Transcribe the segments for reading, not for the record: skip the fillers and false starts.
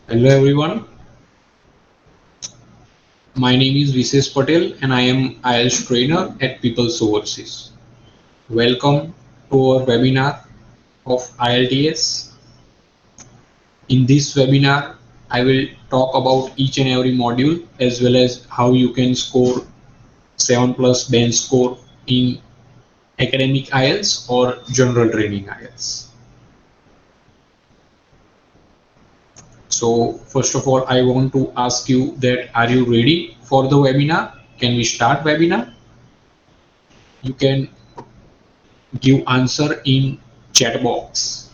Hello everyone, my name is Vises Patel and I am IELTS trainer at People's Overseas. Welcome to our webinar of IELTS. In this webinar, I will talk about each and every module as well as how you can score 7 plus bench score in academic IELTS or general training IELTS. So first of all, I want to ask you that are you ready for the webinar? Can we start webinar? You can give answer in chat box.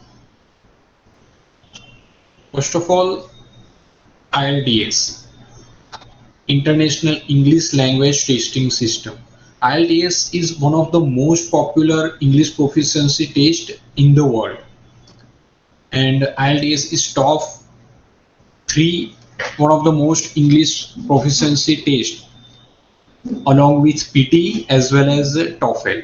First of all, IELTS, International English Language Testing System. IELTS is one of the most popular English proficiency test in the world, and IELTS is top 3 one of the most English proficiency test along with PT as well as TOEFL.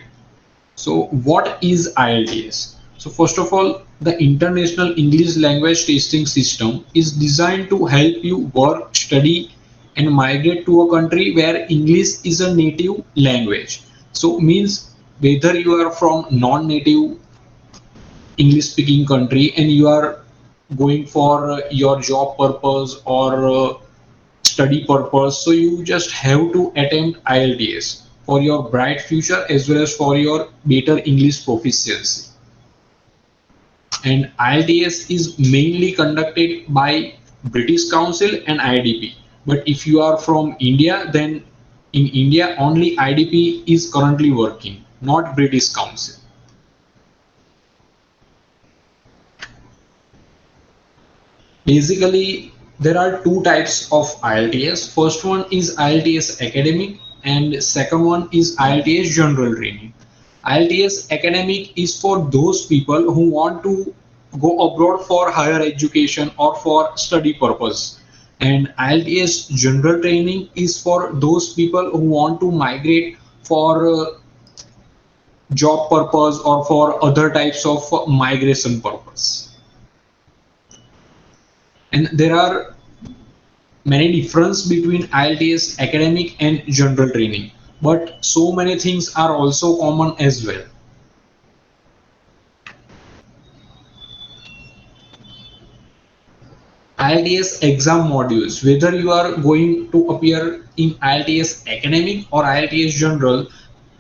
So what is IELTS? So first of all, the International English Language Testing System is designed to help you work, study and migrate to a country where English is a native language. So means whether you are from non-native English speaking country and you are going for your job purpose or study purpose, so you just have to attempt IELTS for your bright future as well as for your better English proficiency. And IELTS is mainly conducted by British Council and IDP. But if you are from India, then in India only IDP is currently working, not British Council. Basically, there are two types of IELTS. First one is IELTS academic and second one is IELTS general training. IELTS academic is for those people who want to go abroad for higher education or for study purpose. And IELTS general training is for those people who want to migrate for job purpose or for other types of migration purpose. And there are many difference between IELTS academic and general training, but so many things are also common as well. IELTS exam modules, whether you are going to appear in IELTS academic or IELTS general,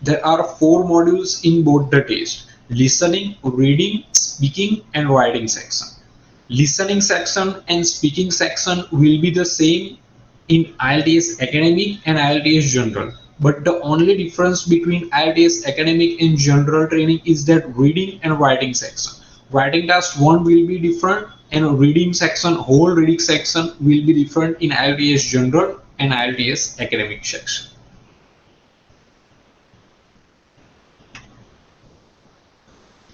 there are 4 modules in both the test: listening, reading, speaking and writing section. Listening section and speaking section will be the same in IELTS academic and IELTS general, but the only difference between IELTS academic and general training is that reading and writing section. Writing task 1 will be different and reading section, whole reading section will be different in IELTS general and IELTS academic section.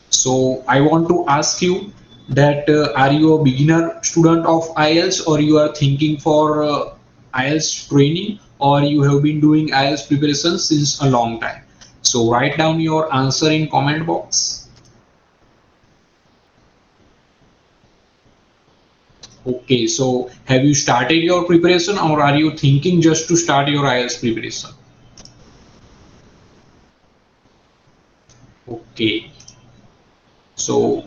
So I want to ask you that are you a beginner student of IELTS or you are thinking for IELTS training or you have been doing IELTS preparation since a long time? So write down your answer in comment box. Okay, so have you started your preparation or are you thinking just to start your IELTS preparation? Okay, so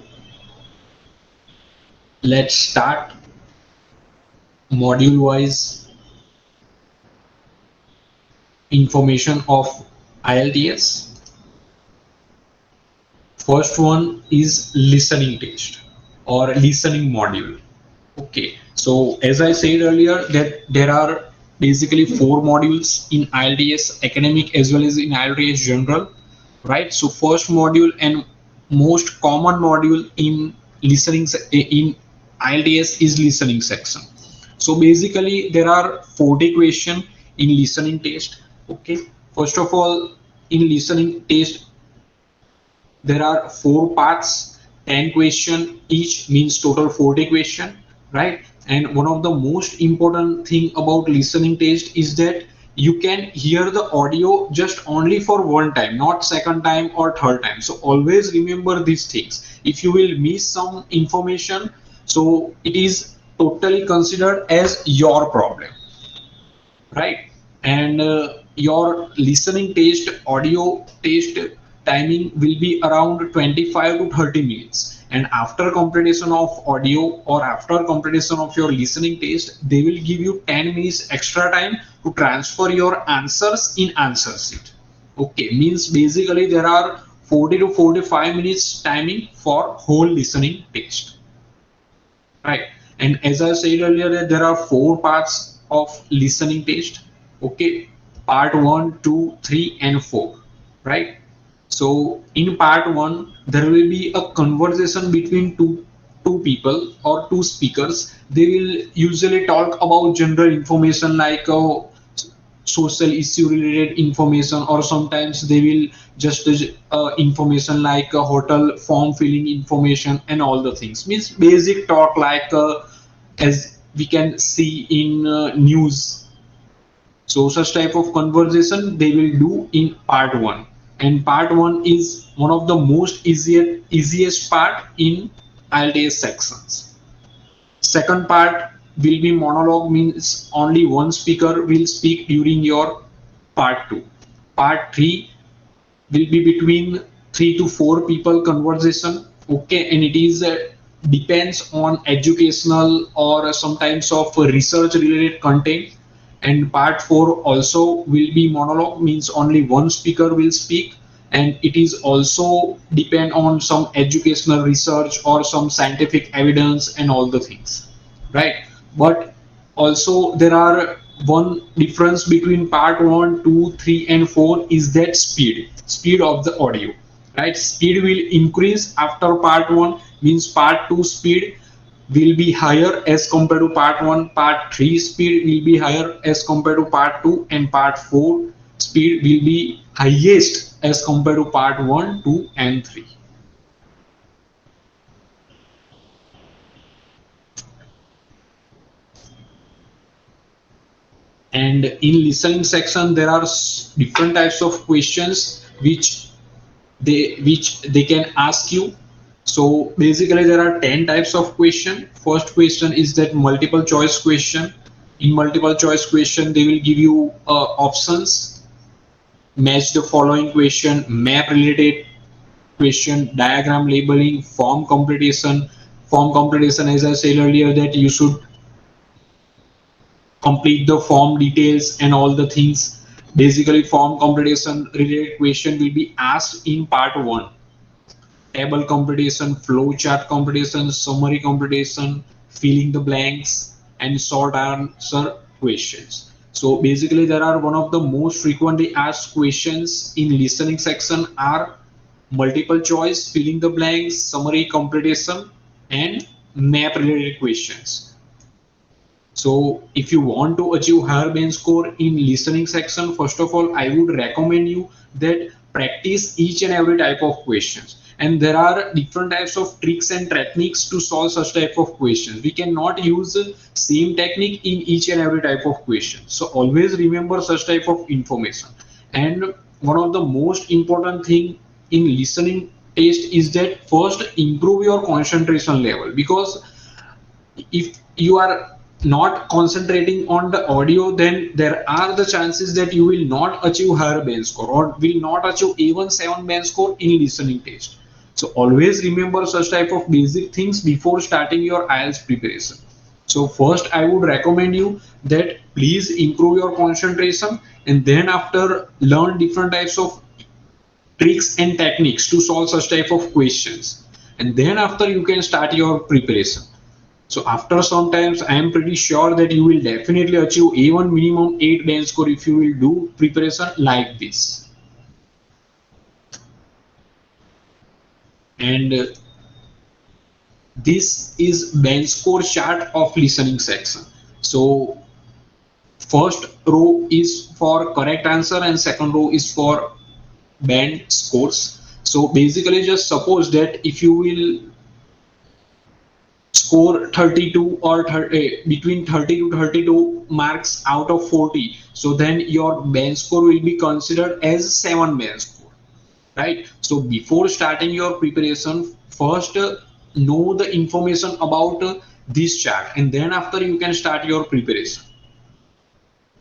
let's start module wise information of IELTS. First one is listening test or listening module. Okay, so as I said earlier that there are basically 4 modules in IELTS academic as well as in IELTS general, right? So first module and most common module in listening in IELTS is listening section. So basically there are 40 questions in listening test. Okay, first of all, in listening test there are 4 parts, 10 question each, means total 40 question, right? And one of the most important thing about listening test is that you can hear the audio just only for one time, not second time or third time. So always remember these things. If you will miss some information, so it is totally considered as your problem, right? And your listening test, audio test timing will be around 25 to 30 minutes. And after completion of audio or after completion of your listening test, they will give you 10 minutes extra time to transfer your answers in answer sheet. Okay, means basically there are 40 to 45 minutes timing for whole listening test, right? And as I said earlier, that there are four parts of listening test. Okay, part 1, 2, 3, and 4, right? So in part 1 there will be a conversation between two people or two speakers. They will usually talk about general information like social issue related information, or sometimes they will just information like hotel form filling information and all the things, means basic talk like as we can see in news. So such type of conversation they will do in part 1, and part 1 is one of the most easiest part in IELTS sections. Second part will be monologue, means only one speaker will speak during your part 2. Part 3 will be between 3 to 4 people conversation. Okay, and it is depends on educational or sometimes of research related content. And part 4 also will be monologue, means only one speaker will speak, and it is also depend on some educational research or some scientific evidence and all the things, right? But also there are one difference between part 1, 2, 3, and 4 is that speed of the audio, right? Speed will increase after part 1, means part 2 speed will be higher as compared to part 1, part 3 speed will be higher as compared to part 2, and part 4 speed will be highest as compared to part 1, 2, and 3. And in listening section there are different types of questions which they can ask you. So basically there are 10 types of question. First question is that multiple choice question. In multiple choice question they will give you options: match the following question, map related question, diagram labeling, form completion. Form completion, as I said earlier, that you should complete the form details and all the things. Basically form completion related question will be asked in part 1: table completion, flow chart completion, summary completion, filling the blanks, and short answer questions. So basically there are one of the most frequently asked questions in listening section are multiple choice, filling the blanks, summary completion, and map related questions. So if you want to achieve higher bench score in listening section, first of all, I would recommend you that practice each and every type of questions. And there are different types of tricks and techniques to solve such type of questions. We cannot use the same technique in each and every type of question. So always remember such type of information. And one of the most important thing in listening test is that first improve your concentration level, because if you are not concentrating on the audio, then there are the chances that you will not achieve higher bench score or will not achieve even 7 bench score in listening test. So always remember such type of basic things before starting your IELTS preparation. So first I would recommend you that please improve your concentration, and then after learn different types of tricks and techniques to solve such type of questions, and then after you can start your preparation. So after some times, I am pretty sure that you will definitely achieve even minimum 8 bench score if you will do preparation like this. And this is bench score chart of listening section. So first row is for correct answer and second row is for band scores. So basically just suppose that if you will score 32 or between 30 to 32 marks out of 40, so then your bench score will be considered as 7 bench score, right? So before starting your preparation, first know the information about this chart, and then after you can start your preparation,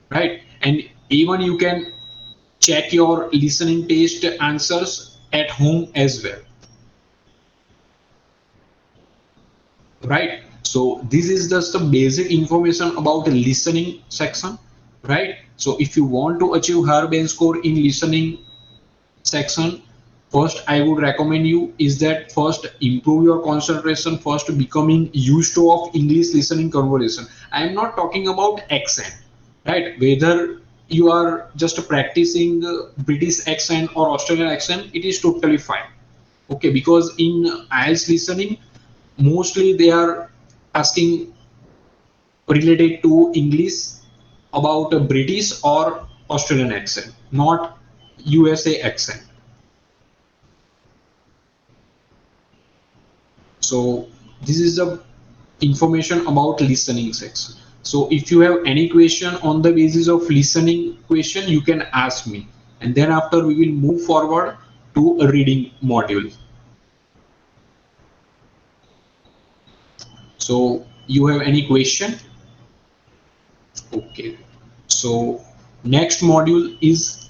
right? And even you can check your listening test answers at home as well, right? So this is just the basic information about the listening section, right? So if you want to achieve higher bench score in listening section, first I would recommend you is that first improve your concentration, first becoming used to of English listening conversation. I am not talking about accent, right? Whether you are just practicing British accent or Australian accent, it is totally fine, okay? Because in IELTS listening, mostly they are asking related to English about a British or Australian accent, not USA accent. So this is the information about listening section. So if you have any question on the basis of listening question, you can ask me, and then after we will move forward to a reading module. So you have any question? Okay. So next module is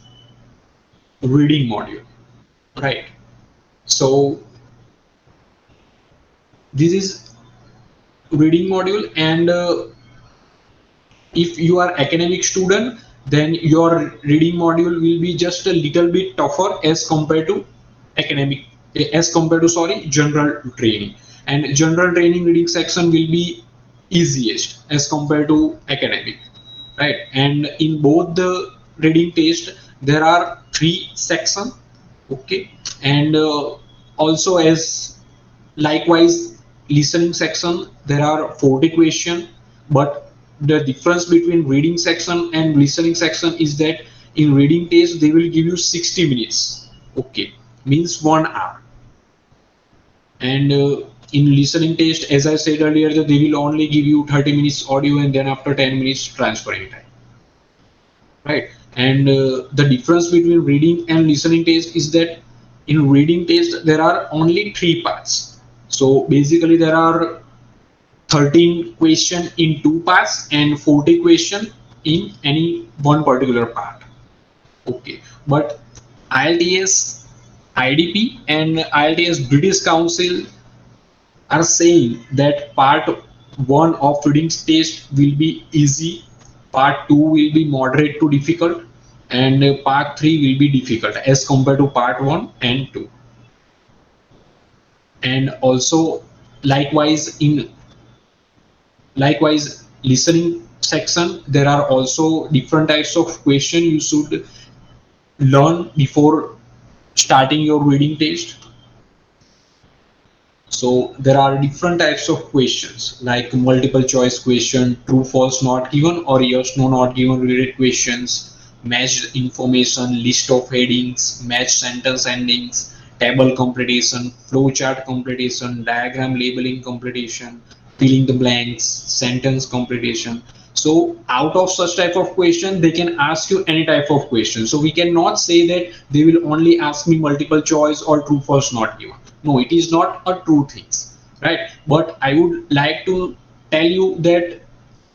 reading module, right? So this is reading module, and if you are academic student, then your reading module will be just a little bit tougher as compared to academic, as compared to, sorry, general training. And general training reading section will be easiest as compared to academic, right? And in both the reading test there are 3 sections, okay? And also as likewise listening section there are 40 questions, but the difference between reading section and listening section is that in reading test they will give you 60 minutes, okay, means 1 hour. And in listening test, as I said earlier, that they will only give you 30 minutes audio and then after 10 minutes transferring time, right? And the difference between reading and listening test is that in reading test there are only 3 parts. So basically there are 13 question in 2 parts and 40 question in any one particular part, okay? But IELTS IDP and IELTS British Council are saying that part 1 of reading test will be easy, part 2 will be moderate to difficult, and part 3 will be difficult as compared to part 1 and 2. And also likewise listening section there are also different types of question you should learn before starting your reading test. So there are different types of questions like multiple choice question, true, false, not given, or yes, no, not given related questions, matched information, list of headings, matched sentence endings, table completion, flowchart completion, diagram labeling completion, filling the blanks, sentence completion. So out of such type of question, they can ask you any type of question. So we cannot say that they will only ask me multiple choice or true, false, not given. No, it is not a true thing, right? But I would like to tell you that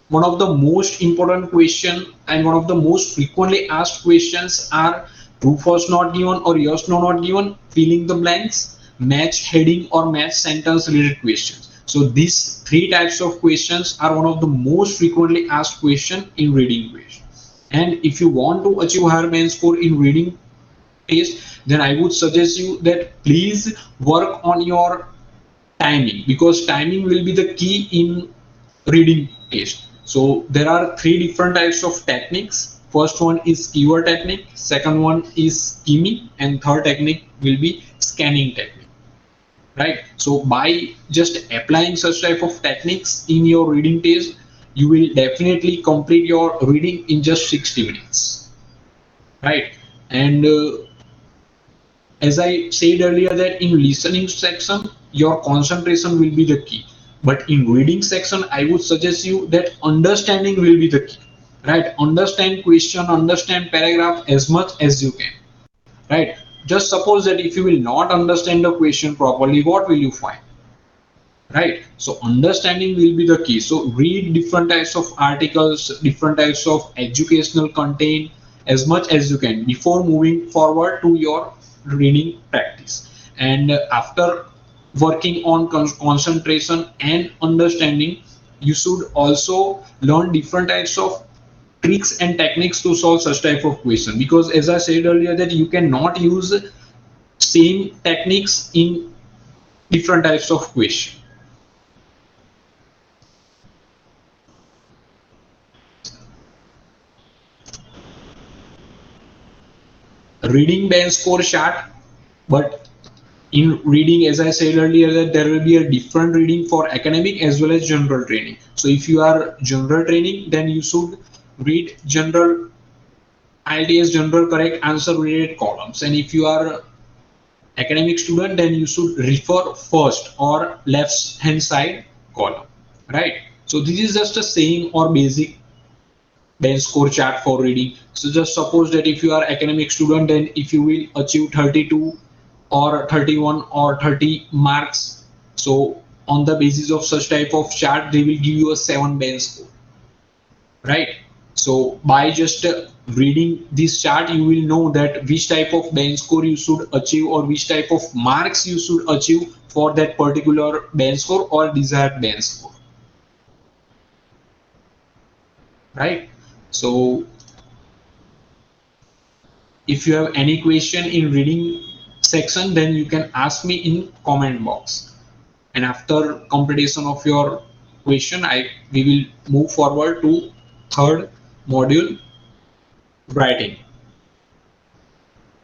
one of the most important question and one of the most frequently asked questions are true, false, not given, or yes, no, not given, filling the blanks, match heading or match sentence related questions. So these 3 types of questions are one of the most frequently asked question in reading question. And if you want to achieve higher band score in reading test, then I would suggest you that please work on your timing, because timing will be the key in reading test. So there are 3 different types of techniques. First one is keyword technique, second one is skimming, and third technique will be scanning technique, right? So by just applying such type of techniques in your reading test, you will definitely complete your reading in just 60 minutes, right? And as I said earlier that in listening section, your concentration will be the key. But in reading section, I would suggest you that understanding will be the key, right? Understand question, understand paragraph as much as you can, right? Just suppose that if you will not understand the question properly, what will you find, right? So understanding will be the key. So read different types of articles, different types of educational content as much as you can before moving forward to your reading practice. And after working on concentration and understanding, you should also learn different types of tricks and techniques to solve such type of question, because as I said earlier that you cannot use same techniques in different types of question. Reading band score chart, but in reading, as I said earlier, that there will be a different reading for academic as well as general training. So if you are general training, then you should read general IELTS general correct answer related columns, and if you are academic student, then you should refer first or left hand side column, right? So this is just a saying or basic band score chart for reading. So just suppose that if you are academic student, then if you will achieve 32 or 31 or 30 marks, so on the basis of such type of chart, they will give you a 7 band score, right? So by just reading this chart, you will know that which type of band score you should achieve or which type of marks you should achieve for that particular band score or desired band score, right? So if you have any question in reading section, then you can ask me in comment box, and after completion of your question, I we will move forward to third module, writing.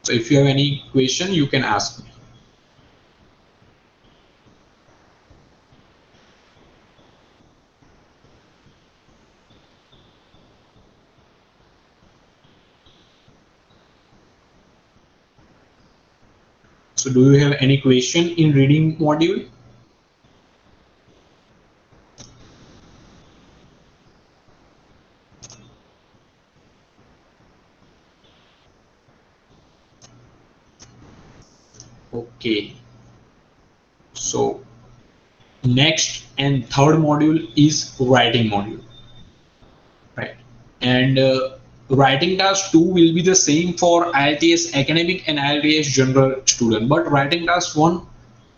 So if you have any question, you can ask me. So do you have any question in reading module? Okay. So next and third module is writing module, right? And writing task 2 will be the same for IELTS academic and IELTS general student, but writing task 1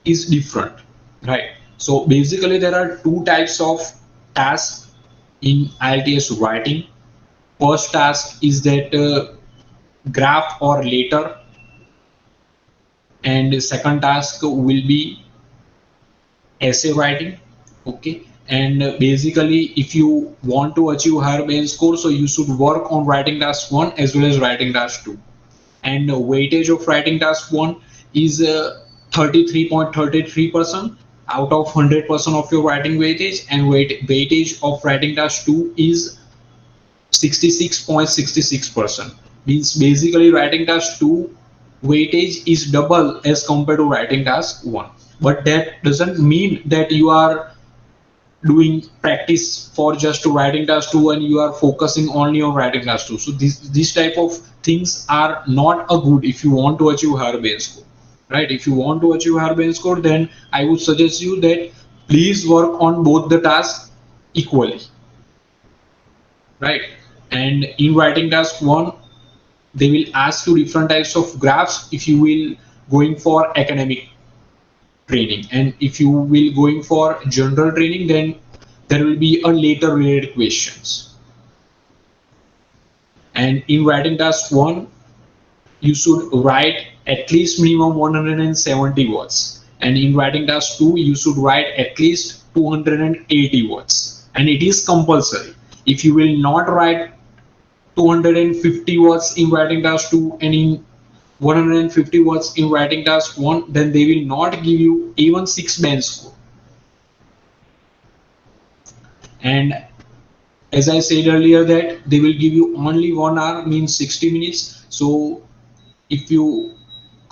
is different, right? So basically there are two types of tasks in IELTS writing. First task is that graph or letter, and the second task will be essay writing. Okay, and basically if you want to achieve higher band score, so you should work on writing task 1 as well as writing task 2, and weightage of writing task 1 is 33.33% out of 100% of your writing weightage, and weightage of writing task 2 is 66.66%. Means basically writing task 2 weightage is double as compared to writing task 1, but that doesn't mean that you are doing practice for just writing task 2 and you are focusing only on writing task 2. So this type of things are not a good if you want to achieve higher band score, right? If you want to achieve higher band score, then I would suggest you that please work on both the tasks equally, right? And in writing task 1, they will ask you different types of graphs if you will going for academic training, and if you will going for general training, then there will be a later related questions. And in writing task 1, you should write at least minimum 170 words, and in writing task 2 you should write at least 280 words, and it is compulsory. If you will not write 250 words in writing task 2 and in 150 words in writing task 1, then they will not give you even 6 band score. And as I said earlier that they will give you only 1 hour, means 60 minutes. So if you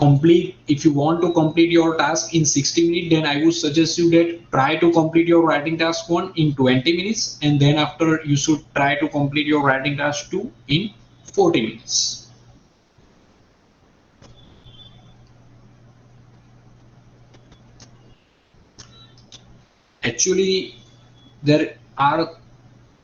if you want to complete your task in 60 minutes, then I would suggest you that try to complete your writing task 1 in 20 minutes, and then after you should try to complete your writing task 2 in 40 minutes. Actually, there are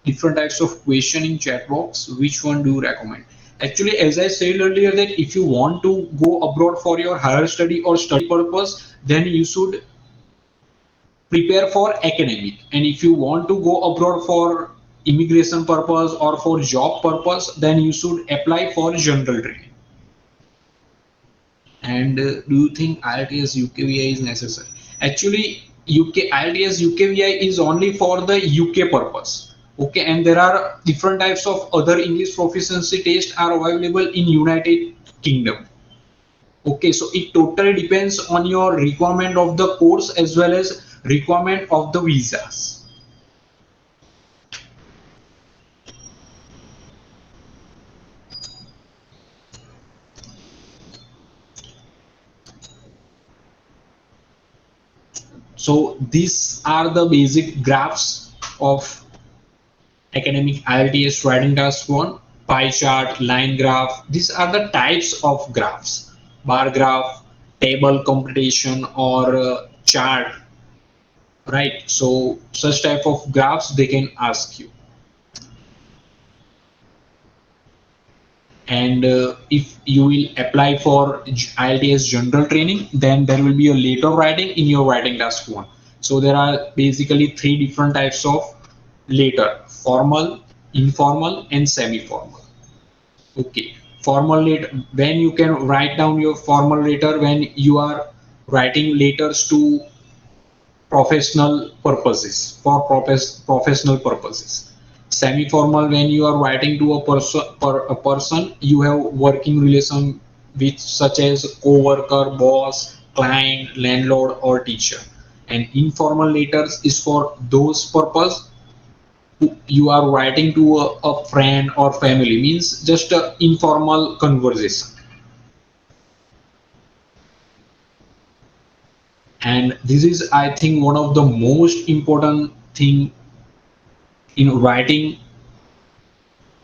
different types of question in chat box. Which one do you recommend? Actually, as I said earlier, that if you want to go abroad for your higher study or study purpose, then you should prepare for academic. And if you want to go abroad for immigration purpose or for job purpose, then you should apply for general training. And do you think IELTS UKVI is necessary? Actually, IELTS UKVI is only for the UK purpose. Okay, and there are different types of other English proficiency tests are available in United Kingdom. Okay, so it totally depends on your requirement of the course as well as requirement of the visas. So these are the basic graphs of academic IELTS writing task 1. Pie chart, line graph, these are the types of graphs. Bar graph, table computation, or chart, right? So such type of graphs they can ask you. And if you will apply for IELTS general training, then there will be a later writing in your writing task 1. So there are basically 3 different types of later: formal, informal, and semi-formal. Okay, formal letter, when you can write down your formal letter when you are writing letters to professional purposes, for professional purposes. Semi-formal, when you are writing to a person you have working relation with, such as co-worker, boss, client, landlord, or teacher. And informal letters is for those purpose you are writing to a friend or family, means just a informal conversation. And this is, I think, one of the most important thing in writing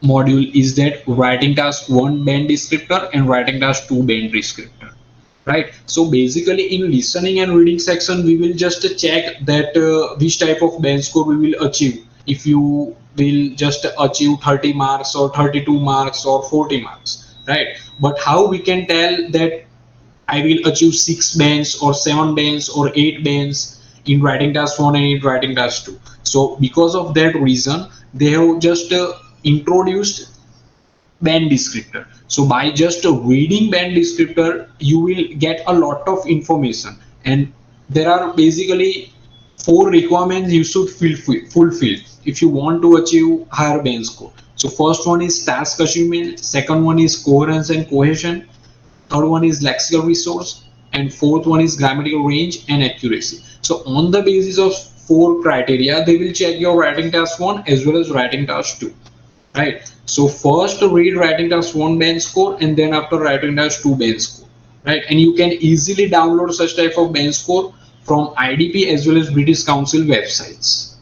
module is that writing task 1 band descriptor and writing task 2 band descriptor, right? So basically in listening and reading section we will just check that which type of band score we will achieve, if you will just achieve 30 marks or 32 marks or 40 marks, right? But how we can tell that I will achieve 6 bands or 7 bands or 8 bands in writing task 1 and in writing task 2? So because of that reason, they have just introduced band descriptor. So by just reading band descriptor, you will get a lot of information. And there are basically 4 requirements you should fulfill if you want to achieve higher band score. So first one is task achievement, second one is coherence and cohesion, third one is lexical resource, and fourth one is grammatical range and accuracy. So on the basis of 4 criteria, they will check your writing task 1 as well as writing task 2, right? So first read writing task 1 band score, and then after writing task 2 band score, right? And you can easily download such type of band score from IDP as well as British Council websites.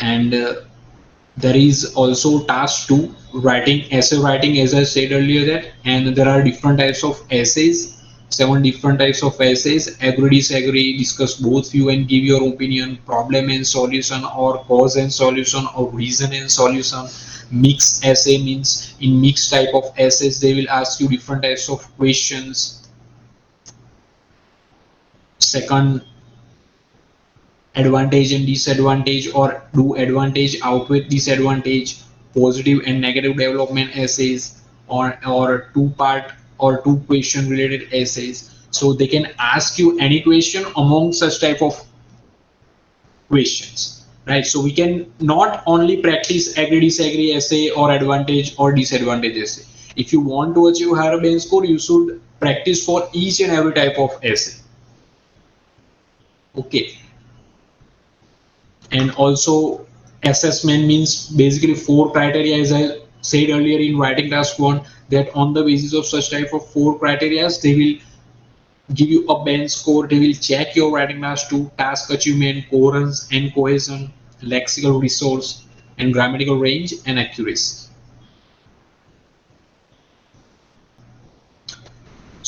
And there is also task 2 writing, essay writing, as I said earlier that, and there are different types of essays, 7 different types of essays: agree, disagree, discuss both view and give your opinion, problem and solution, or cause and solution, or reason and solution. Mixed essay means in mixed type of essays they will ask you different types of questions. Second, advantage and disadvantage, or do advantage outweigh disadvantage, positive and negative development essays, or 2-part or 2 question related essays. So they can ask you any question among such type of questions, right? So we can not only practice agree, disagree essay or advantage or disadvantage essay. If you want to achieve higher band score, you should practice for each and every type of essay. Okay. And also assessment means basically 4 criteria, as I said earlier in writing task 1, that on the basis of such type of 4 criteria they will give you a band score. They will check your writing task 2, task achievement, coherence and cohesion, lexical resource, and grammatical range and accuracy.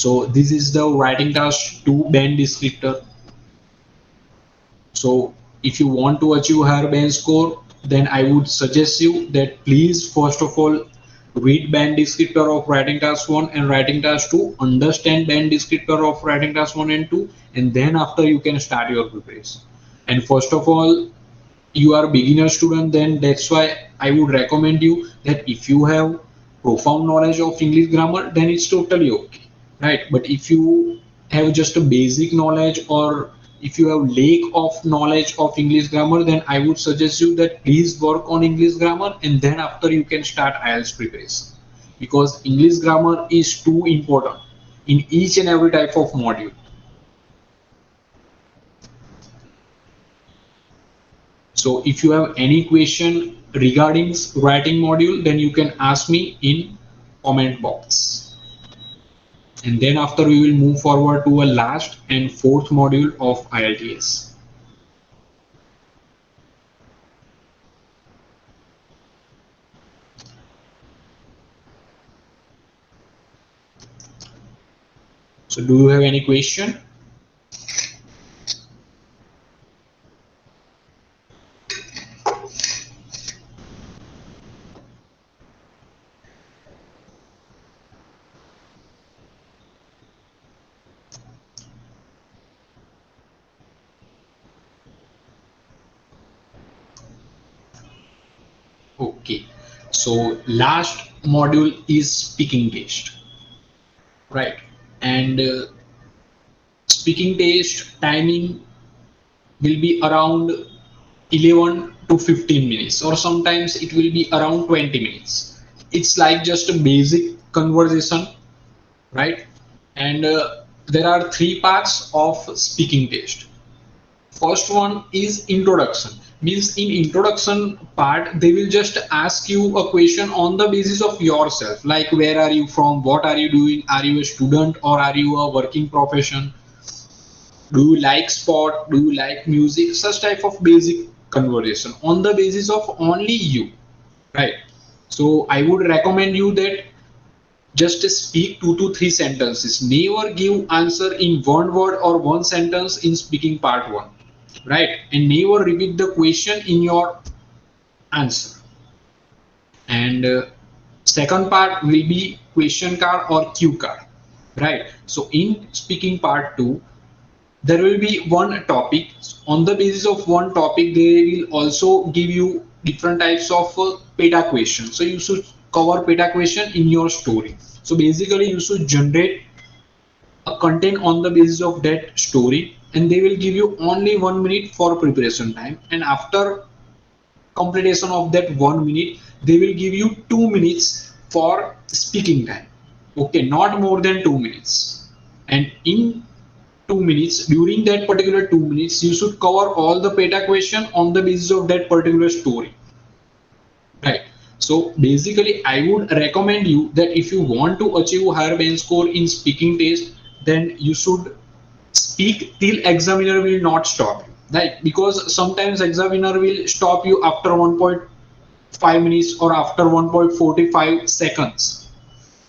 So this is the writing task 2 band descriptor. So if you want to achieve higher band score, then I would suggest you that please first of all read band descriptor of writing task 1 and writing task 2, understand band descriptor of writing task 1 and 2, and then after you can start your preparation. And first of all, you are a beginner student, then that's why I would recommend you that if you have profound knowledge of English grammar, then it's totally okay, right? But if you have just a basic knowledge, or if you have lack of knowledge of English grammar, then I would suggest you that please work on English grammar and then after you can start IELTS preparation, because English grammar is too important in each and every type of module. So if you have any question regarding writing module, then you can ask me in comment box. And then after we will move forward to a last and fourth module of IELTS. So do you have any question? Okay, so last module is speaking test, right? And speaking test timing will be around 11 to 15 minutes, or sometimes it will be around 20 minutes. It's like just a basic conversation, right? And there are three parts of speaking test. First one is introduction. Means in introduction part, they will just ask you a question on the basis of yourself, like where are you from, what are you doing, are you a student or are you a working profession, do you like sport, do you like music, such type of basic conversation on the basis of only you, right? So I would recommend you that just speak 2 to 3 sentences, never give answer in one word or one sentence in speaking part 1, right? And never repeat the question in your answer. And second part will be question card or cue card, right? So in speaking part 2, there will be one topic. On the basis of one topic, they will also give you different types of peta questions. So you should cover peta question in your story. So basically you should generate a content on the basis of that story, and they will give you only 1 minute for preparation time, and after completion of that 1 minute they will give you 2 minutes for speaking time. Okay, not more than 2 minutes. And in 2 minutes, during that particular 2 minutes, you should cover all the peta question on the basis of that particular story, right? So basically I would recommend you that if you want to achieve higher band score in speaking test, then you should speak till examiner will not stop you, right? Because sometimes examiner will stop you after 1.5 minutes or after 1.45 seconds,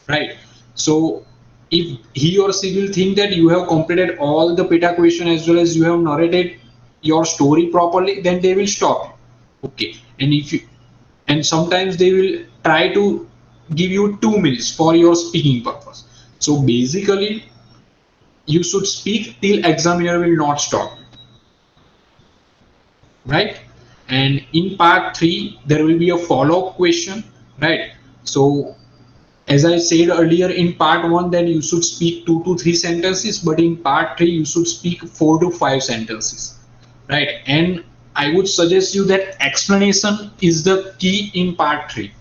right? So if he or she will think that you have completed all the peta question as well as you have narrated your story properly, then they will stop you. Okay, and if you, and sometimes they will try to give you 2 minutes for your speaking purpose. So basically you should speak till examiner will not stop, right? And in part 3 there will be a follow-up question, right? So as I said earlier, in part 1 then you should speak 2 to 3 sentences, but in part 3 you should speak 4 to 5 sentences, right? And I would suggest you that explanation is the key in part 3.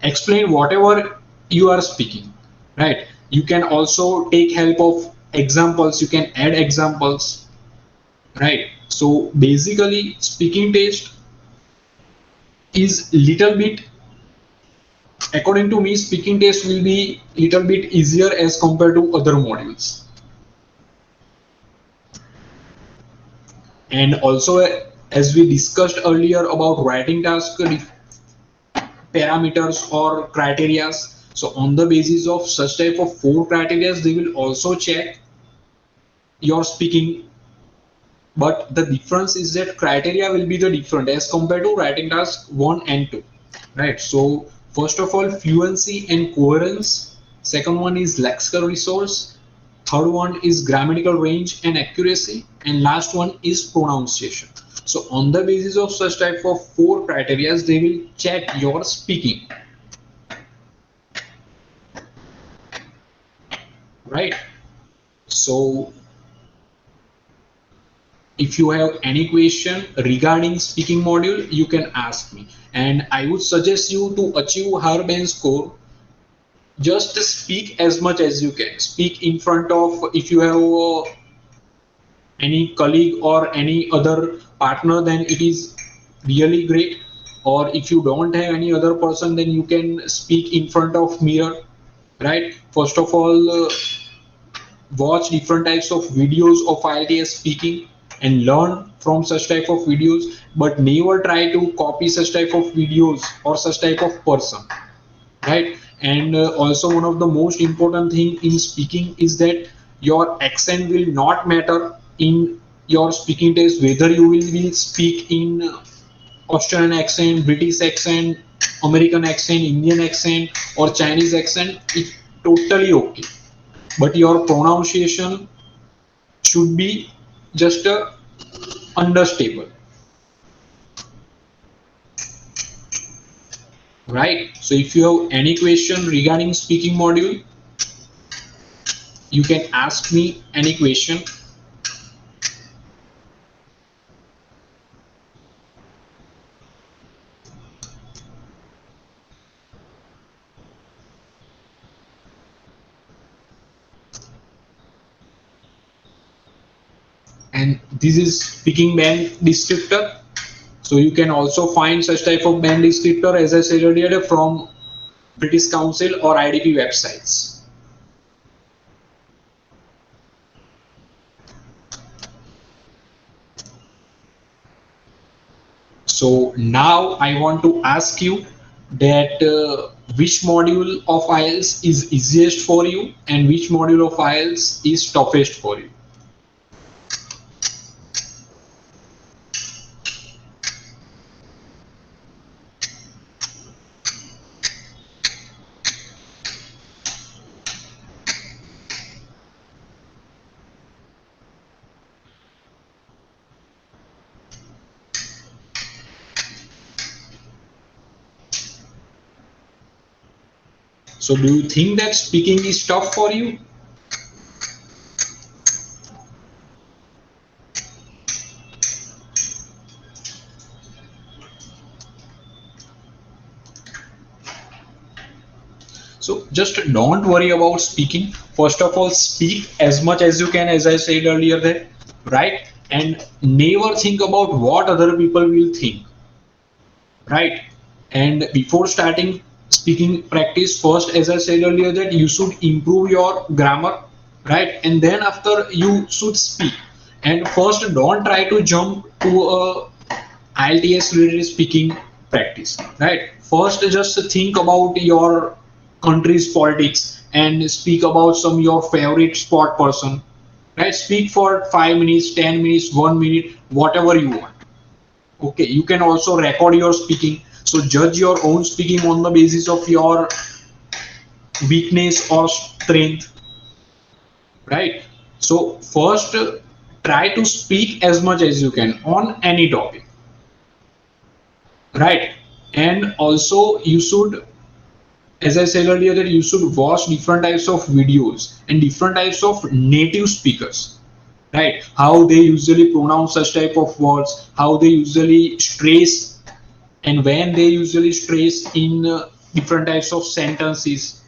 Explain whatever you are speaking, right? You can also take help of examples, you can add examples, right? So basically speaking test is little bit, according to me, speaking test will be little bit easier as compared to other modules. And also as we discussed earlier about writing task parameters or criterias, So on the basis of such type of 4 criteria, they will also check your speaking, but the difference is that criteria will be the different as compared to writing task 1 and 2, right? So first of all, fluency and coherence. Second one is lexical resource. Third one is grammatical range and accuracy, and last one is pronunciation. So on the basis of such type of 4 criteria, they will check your speaking, right? So if you have any question regarding speaking module, you can ask me, and I would suggest you to achieve higher band score. Just speak as much as you can. Speak in front of, if you have any colleague or any other partner, then it is really great. Or if you don't have any other person, then you can speak in front of mirror, right? First of all, watch different types of videos of IELTS speaking and learn from such type of videos, but never try to copy such type of videos or such type of person, right? And also one of the most important thing in speaking is that your accent will not matter in your speaking test, whether you will speak in Australian accent, British accent, American accent, Indian accent, or Chinese accent. It's totally okay, but your pronunciation should be just understable, right? So if you have any question regarding speaking module, you can ask me any question. And this is speaking band descriptor. So you can also find such type of band descriptor, as I said earlier, from British Council or IDP websites. So now I want to ask you that which module of IELTS is easiest for you and which module of IELTS is toughest for you. So do you think that speaking is tough for you? So just don't worry about speaking. First of all, speak as much as you can, as I said earlier that, right? And never think about what other people will think, right? And before starting speaking practice, first, as I said earlier, that you should improve your grammar, right? And then after you should speak. And first, don't try to jump to a IELTS related speaking practice, right? First, just think about your country's politics and speak about some your favorite sport person, right? Speak for 5 minutes, 10 minutes, 1 minute, whatever you want. Okay, you can also record your speaking. So judge your own speaking on the basis of your weakness or strength, right? So first, try to speak as much as you can on any topic, right? And also you should, as I said earlier, that you should watch different types of videos and different types of native speakers, right? How they usually pronounce such type of words, how they usually stress, and when they usually stress in different types of sentences,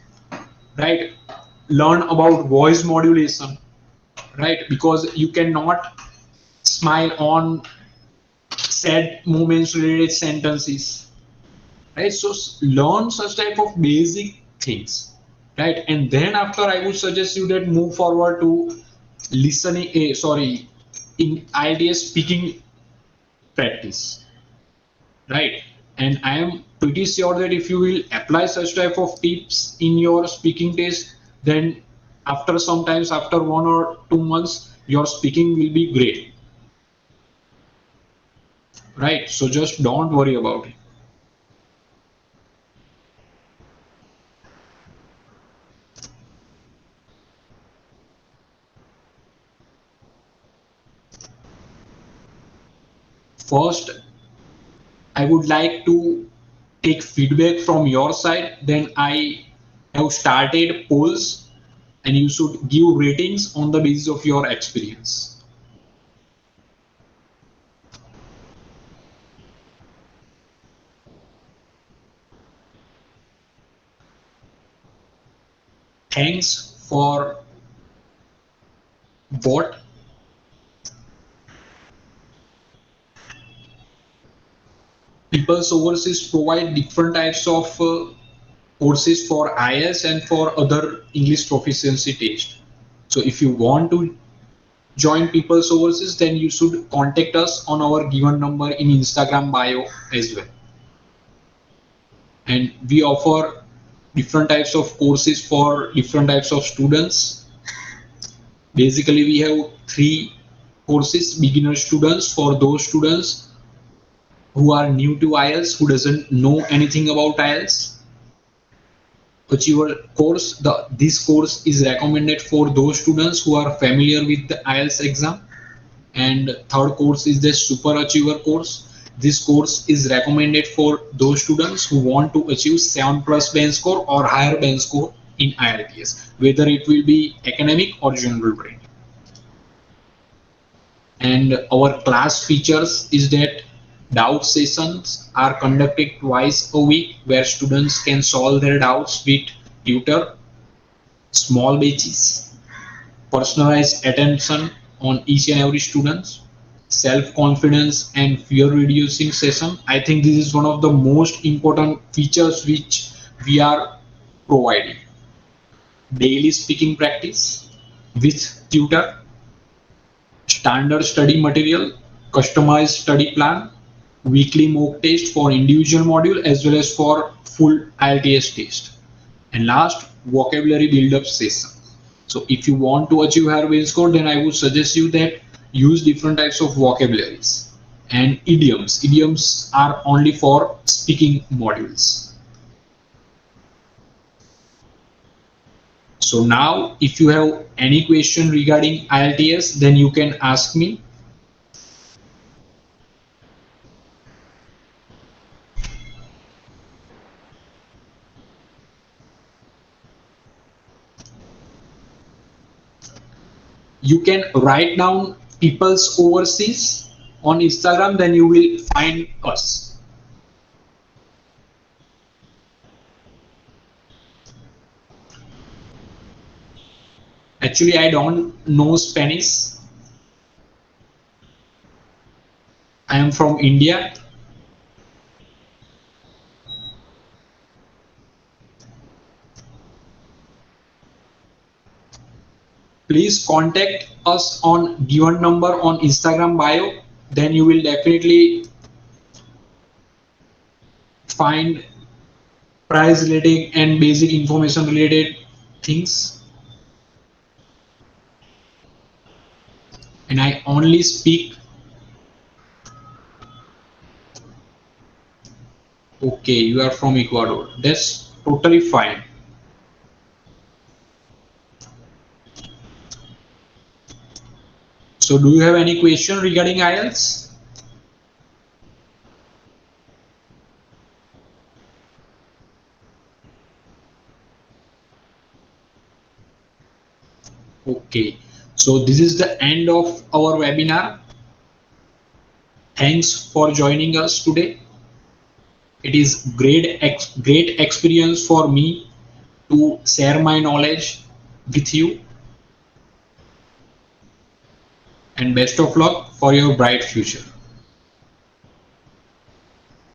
right? Learn about voice modulation, right? Because you cannot smile on sad moments related sentences, right? So learn such type of basic things, right? And then after, I would suggest you that move forward to listening, in IELTS speaking practice, right? And I am pretty sure that if you will apply such type of tips in your speaking test, then after sometimes after 1 or 2 months, your speaking will be great. Right? So just don't worry about it. First, I would like to take feedback from your side. Then I have started polls and you should give ratings on the basis of your experience. Thanks for what? People's Overseas provide different types of courses for IELTS and for other English proficiency test. So if you want to join People's Overseas, then you should contact us on our given number in Instagram bio as well. And we offer different types of courses for different types of students. Basically, we have 3 courses: beginner students, for those students who are new to IELTS, who doesn't know anything about IELTS. Achiever course, this course is recommended for those students who are familiar with the IELTS exam. And third course is the super achiever course. This course is recommended for those students who want to achieve 7+ band score or higher band score in IELTS, whether it will be academic or general brain. And our class features is that doubt sessions are conducted twice a week where students can solve their doubts with tutor, small batches, personalized attention on each and every student, self-confidence and fear reducing session. I think this is one of the most important features which we are providing. Daily speaking practice with tutor, standard study material, customized study plan, weekly mock test for individual module as well as for full IELTS test. And last, vocabulary build-up session. So if you want to achieve higher band score, then I would suggest you that use different types of vocabularies and idioms. Idioms are only for speaking modules. So now if you have any question regarding IELTS, then you can ask me. You can write down People's Overseas on Instagram, then you will find us. Actually, I don't know Spanish. I am from India. Please contact us on given number on Instagram bio. Then you will definitely find price related and basic information related things. And I only speak. Okay, you are from Ecuador. That's totally fine. So do you have any question regarding IELTS? Okay, so this is the end of our webinar. Thanks for joining us today. It is great experience for me to share my knowledge with you. And best of luck for your bright future.